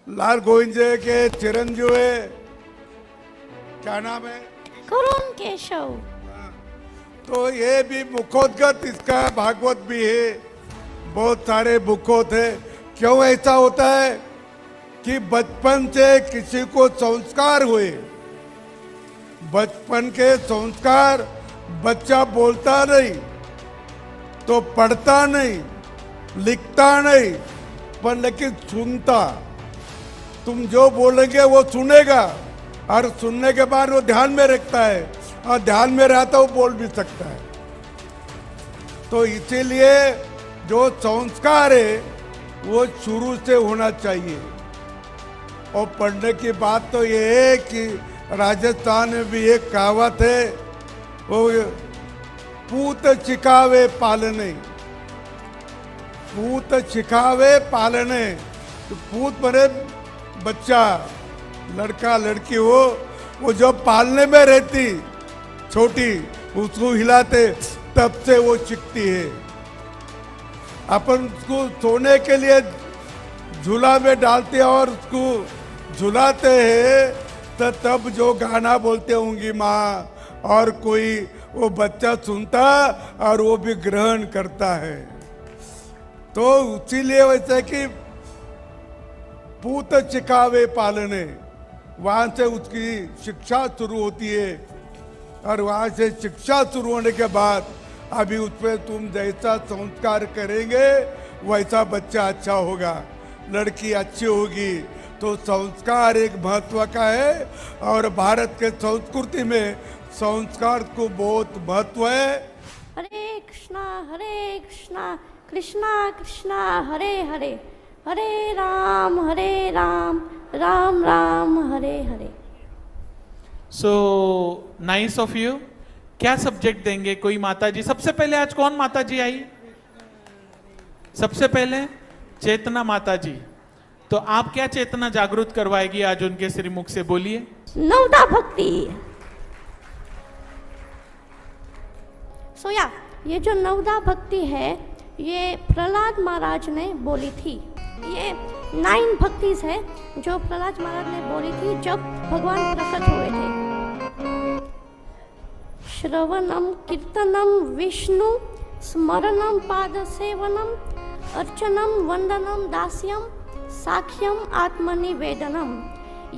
लाल गोविंद जी के चिरंजीव है, क्या नाम है? करुण केशव। तो ये भी मुखोद्गत इसका भागवत भी है, बहुत सारे मुखोत है। क्यों ऐसा होता है कि बचपन से किसी को संस्कार हुए, बचपन के संस्कार, बच्चा बोलता नहीं तो पढ़ता नहीं, लिखता नहीं, पर लेकिन सुनता। तुम जो बोलेंगे वो सुनेगा, और सुनने के बाद वो ध्यान में रखता है, और ध्यान में रहता वो बोल भी सकता है। तो इसीलिए जो संस्कार है वो शुरू से होना चाहिए। और पढ़ने की बात तो ये है कि राजस्थान में भी एक कहावत है, वो पूत सिखावे पालने, पूत सिखावे पालने। तो पूत बने बच्चा, लड़का लड़की हो, वो जो पालने में रहती छोटी, उसको हिलाते तब से वो सीखती है। अपन उसको सोने के लिए झूला में डालते हैं और उसको झुलाते हैं, तो तब जो गाना बोलते होंगी माँ और कोई, वो बच्चा सुनता और वो भी ग्रहण करता है। तो इसीलिए वैसे कि पूत सिखावे पालने, वहाँ से उसकी शिक्षा शुरू होती है, और वहाँ से शिक्षा शुरू होने के बाद अभी उस पर तुम जैसा संस्कार करेंगे वैसा बच्चा अच्छा होगा, लड़की अच्छी होगी। तो संस्कार एक महत्व का है, और भारत के संस्कृति में संस्कार को बहुत महत्व है। Hare Krishna Krishna Krishna Hare Hare, Hare Ram Ram Ram Hare Hare. So nice of you. क्या सब्जेक्ट देंगे कोई माता जी? सबसे पहले आज कौन माता जी आई? सबसे पहले चेतना माता जी। तो आप क्या चेतना जागृत करवाएगी आज उनके श्रीमुख से? बोलिए। नवदा भक्ति। सोया, ये जो नवदा भक्ति है ये प्रहलाद महाराज ने बोली थी। ये 9 भक्तिज है जो प्रहलाद महाराज ने बोली थी जब भगवान प्रकट हुए थे। श्रवणम कीर्तनम विष्णु स्मरणम पाद सेवनम अर्चनम वंदनम दास्यम साख्यम आत्मनिवेदनम।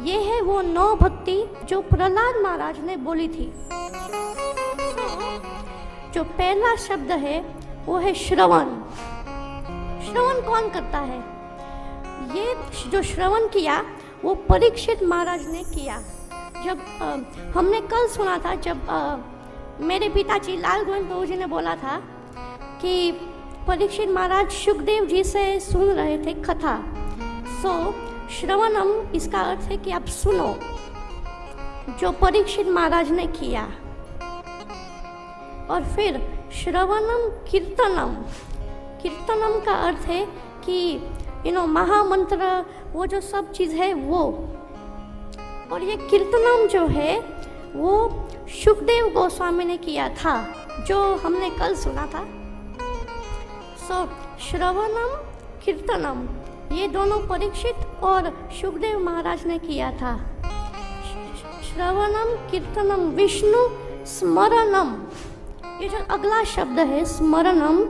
ये है वो 9 भक्ति जो प्रहलाद महाराज ने बोली थी। जो पहला शब्द है वो है श्रवण। श्रवण कौन करता है? ये जो श्रवण किया वो परीक्षित महाराज ने किया। जब हमने कल सुना था, जब मेरे पिताजी लाल गोविंद प्रभु जी ने बोला था कि परीक्षित महाराज सुखदेव जी से सुन रहे थे कथा। सो श्रवणम इसका अर्थ है कि आप सुनो, जो परीक्षित महाराज ने किया। और फिर श्रवणम कीर्तनम, कीर्तनम का अर्थ है कि महामंत्र, वो जो सब चीज़ है वो। और ये कीर्तनम जो है वो सुखदेव गोस्वामी ने किया था, जो हमने कल सुना था। सो श्रवणम कीर्तनम ये दोनों परीक्षित और सुखदेव महाराज ने किया था। श्रवणम कीर्तनम विष्णु स्मरणम, ये जो अगला शब्द है स्मरणम,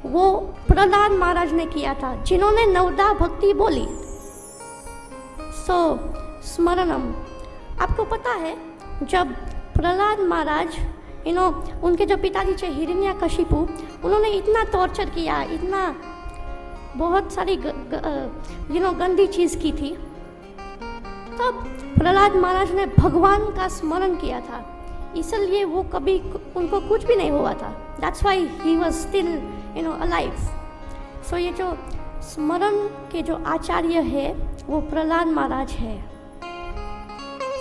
वो प्रहलाद महाराज ने किया था जिन्होंने नवदा भक्ति बोली। सो स्मरणम, आपको पता है जब प्रहलाद महाराज उनके जो पिताजी थे हिरण्यकशिपु, उन्होंने इतना टॉर्चर किया, इतना बहुत सारी गंदी चीज़ की थी, तब प्रहलाद महाराज ने भगवान का स्मरण किया था, इसलिए वो कभी उनको कुछ भी नहीं हुआ था। That's why he was still alive. So ये जो स्मरण के जो आचार्य है वो प्रहलाद महाराज है।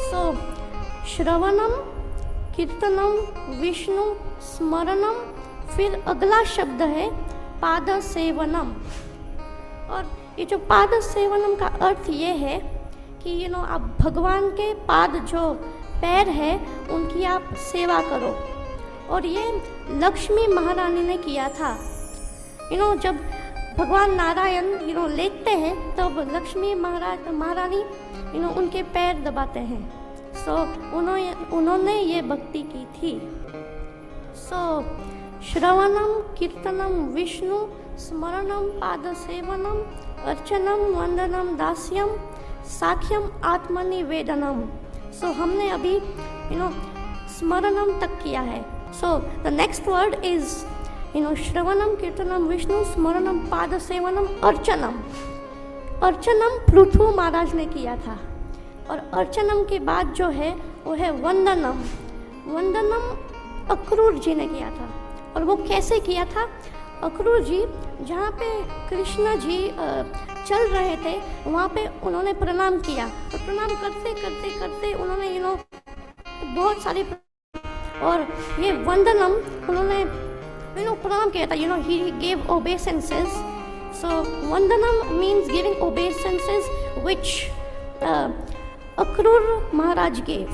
सो श्रवणम कीर्तनम विष्णु स्मरणम, फिर अगला शब्द है पाद सेवनम। और ये जो पाद सेवनम का अर्थ ये है कि आप भगवान के पाद, जो पैर है, उनकी आप सेवा करो। और ये लक्ष्मी महारानी ने किया था। जब भगवान नारायण लेटते हैं तब लक्ष्मी महारानी उनके पैर दबाते हैं। सो उन्होंने ये भक्ति की थी। सो श्रवणम कीर्तनम विष्णु स्मरणम पाद सेवनम अर्चनम वंदनम दास्यम साख्यम आत्मनिवेदनम। सो हमने अभी स्मरणम तक किया है। So the next word is श्रवणम कीर्तनम विष्णु स्मरणम पाद सेवनम अर्चनम। अर्चनम पृथु महाराज ने किया था और अर्चनम के बाद जो है वो है वंदनम। वंदनम अक्रूर जी ने किया था। और वो कैसे किया था? अक्रूर जी जहाँ पे कृष्ण जी चल रहे थे वहाँ पे उन्होंने प्रणाम किया और प्रणाम करते करते करते उन्होंने बहुत सारे और ये वंदनम उन्होंने प्रणाम किया था। he gave obeisances. So vandanam means giving obeisances which Akrur Maharaj gave.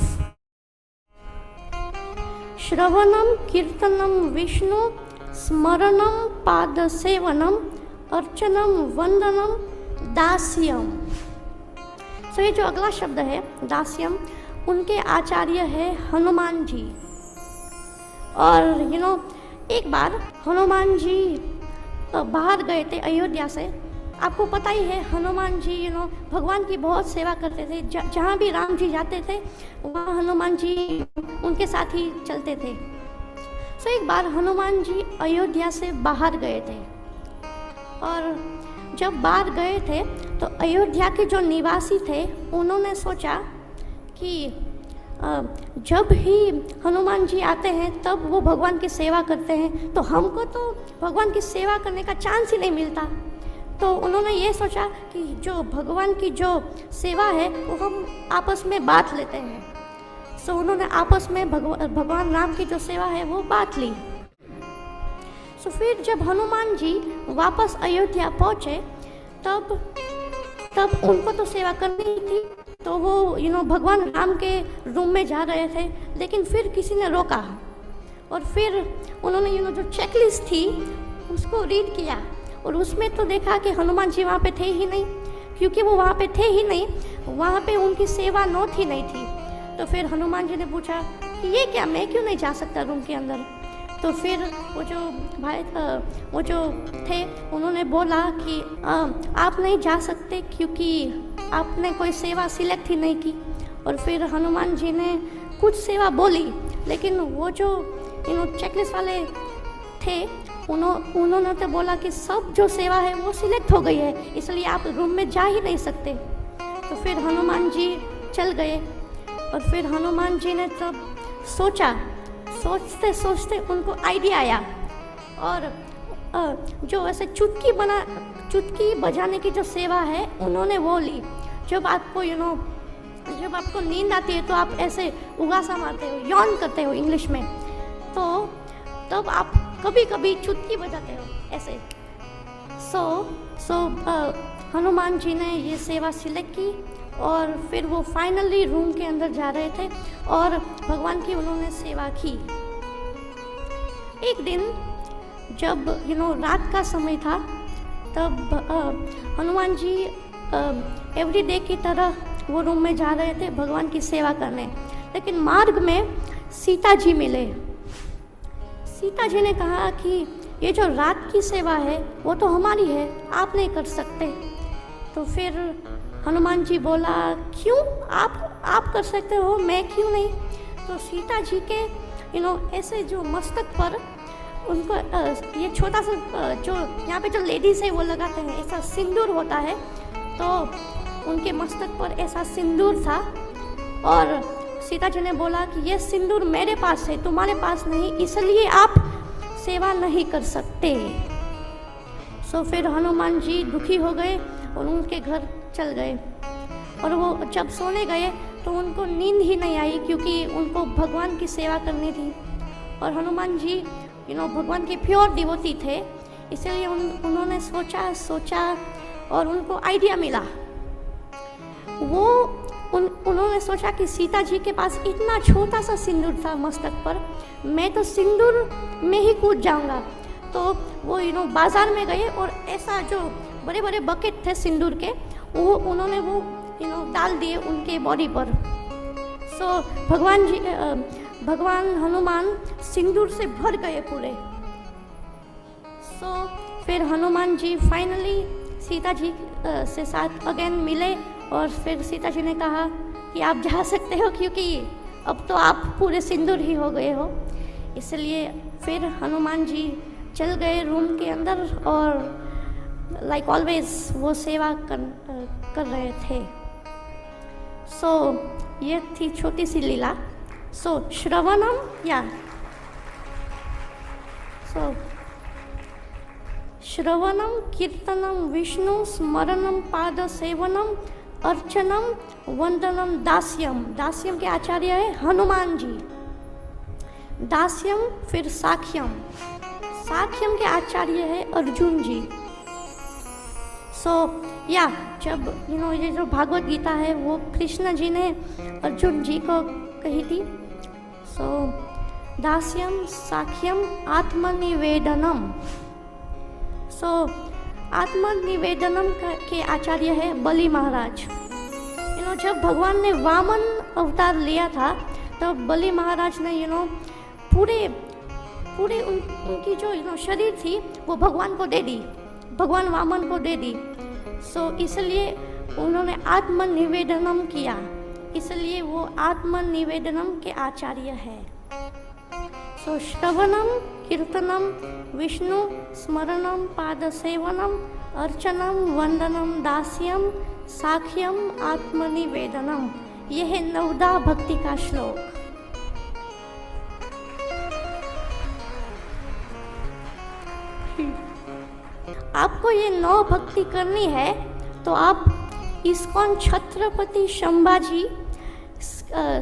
Shravanam Kirtanam Vishnu Smaranam Padasevanam Archanam Vandanam दास्यम। सो ये जो अगला शब्द है दास्यम, उनके आचार्य है हनुमान जी। और एक बार हनुमान जी बाहर गए थे अयोध्या से। आपको पता ही है हनुमान जी भगवान की बहुत सेवा करते थे। जहाँ भी राम जी जाते थे वहाँ हनुमान जी उनके साथ ही चलते थे। सो एक बार हनुमान जी अयोध्या से बाहर गए थे और जब बाहर गए थे तो अयोध्या के जो निवासी थे उन्होंने सोचा कि जब ही हनुमान जी आते हैं तब वो भगवान की सेवा करते हैं, तो हमको तो भगवान की सेवा करने का चांस ही नहीं मिलता। तो उन्होंने ये सोचा कि जो भगवान की जो सेवा है वो हम आपस में बांट लेते हैं। सो उन्होंने आपस में भगवान राम की जो सेवा है वो बांट ली। सो फिर जब हनुमान जी वापस अयोध्या पहुँचे तब उनको तो सेवा करनी थी, तो वो भगवान राम के रूम में जा रहे थे। लेकिन फिर किसी ने रोका और फिर उन्होंने जो चेकलिस्ट थी उसको रीड किया और उसमें तो देखा कि हनुमान जी वहाँ पे थे ही नहीं। क्योंकि वो वहाँ पे थे ही नहीं, वहाँ पे उनकी सेवा नोट ही नहीं थी। तो फिर हनुमान जी ने पूछा कि ये क्या, मैं क्यों नहीं जा सकता रूम के अंदर? तो फिर वो जो थे उन्होंने बोला कि आप नहीं जा सकते क्योंकि आपने कोई सेवा सिलेक्ट ही नहीं की। और फिर हनुमान जी ने कुछ सेवा बोली, लेकिन वो जो चेकलिस्ट वाले थे उन्होंने तो बोला कि सब जो सेवा है वो सिलेक्ट हो गई है, इसलिए आप रूम में जा ही नहीं सकते। तो फिर हनुमान जी चल गए और फिर हनुमान जी ने तब सोचते सोचते उनको आइडिया आया और जो ऐसे चुटकी बजाने की जो सेवा है उन्होंने वो ली। जब आपको नींद आती है तो आप ऐसे उगासा मारते हो, यौन करते हो इंग्लिश में, तो तब आप कभी कभी चुटकी बजाते हो ऐसे। सो हनुमान जी ने ये सेवा सिलेक्ट की और फिर वो फाइनली रूम के अंदर जा रहे थे और भगवान की उन्होंने सेवा की। एक दिन जब रात का समय था तब हनुमान जी एवरीडे की तरह वो रूम में जा रहे थे भगवान की सेवा करने। लेकिन मार्ग में सीता जी मिले। सीता जी ने कहा कि ये जो रात की सेवा है वो तो हमारी है, आप नहीं कर सकते। तो फिर हनुमान जी बोला, क्यों, आप कर सकते हो, मैं क्यों नहीं? तो सीता जी के ऐसे जो मस्तक पर उनको ये छोटा सा जो यहाँ पे जो लेडीज़ है वो लगाते हैं, ऐसा सिंदूर होता है, तो उनके मस्तक पर ऐसा सिंदूर था। और सीता जी ने बोला कि ये सिंदूर मेरे पास है, तुम्हारे पास नहीं, इसलिए आप सेवा नहीं कर सकते। सो फिर हनुमान जी दुखी हो गए और उनके घर चल गए। और वो जब सोने गए तो उनको नींद ही नहीं आई क्योंकि उनको भगवान की सेवा करनी थी। और हनुमान जी भगवान के प्योर डिवोटी थे, इसलिए उन्होंने सोचा और उनको आइडिया मिला। उन्होंने सोचा कि सीता जी के पास इतना छोटा सा सिंदूर था मस्तक पर, मैं तो सिंदूर में ही कूद जाऊंगा। तो वो बाजार में गए और ऐसा जो बड़े बड़े बकेट थे सिंदूर के, वो उन्होंने वो डाल दिए उनके बॉडी पर। सो भगवान हनुमान सिंदूर से भर गए पूरे। सो फिर हनुमान जी फाइनली सीता जी से साथ अगेन मिले और फिर सीता जी ने कहा कि आप जा सकते हो, क्योंकि अब तो आप पूरे सिंदूर ही हो गए हो। इसलिए फिर हनुमान जी चल गए रूम के अंदर और लाइक ऑलवेज वो सेवा कर रहे थे। सो ये थी छोटी सी लीला। सो श्रवणम कीर्तनम विष्णु स्मरणम पाद सेवनम अर्चनम वंदनम दास्यम। दास्यम के आचार्य है हनुमान जी। दास्यम फिर साख्यम। साख्यम के आचार्य है अर्जुन जी। सो जब ये जो भागवत गीता है वो कृष्ण जी ने अर्जुन जी को कही थी। सो दास्यम साख्यम आत्मनिवेदनम। सो आत्मनिवेदनम के आचार्य है बलि महाराज। जब भगवान ने वामन अवतार लिया था तब बलि महाराज ने पूरे उनकी जो शरीर थी वो भगवान को दे दी, भगवान वामन को दे दी। सो इसलिए उन्होंने आत्मनिवेदनम किया, इसलिए वो आत्मनिवेदनम के आचार्य है। सो श्रवणम कीर्तनम विष्णु स्मरणम पाद सेवनम अर्चनम वंदनम दास्यम साख्यम आत्मनिवेदनम। यह है नवदा भक्ति का श्लोक। आपको ये 9 भक्ति करनी है तो आप इस्कॉन छत्रपति संभाजी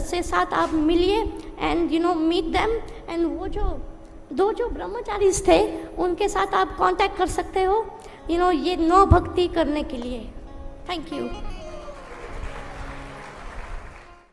से साथ आप मिलिए एंड मीट देम। एंड वो जो ब्रह्मचारी थे उनके साथ आप कांटेक्ट कर सकते हो ये 9 भक्ति करने के लिए। Thank you.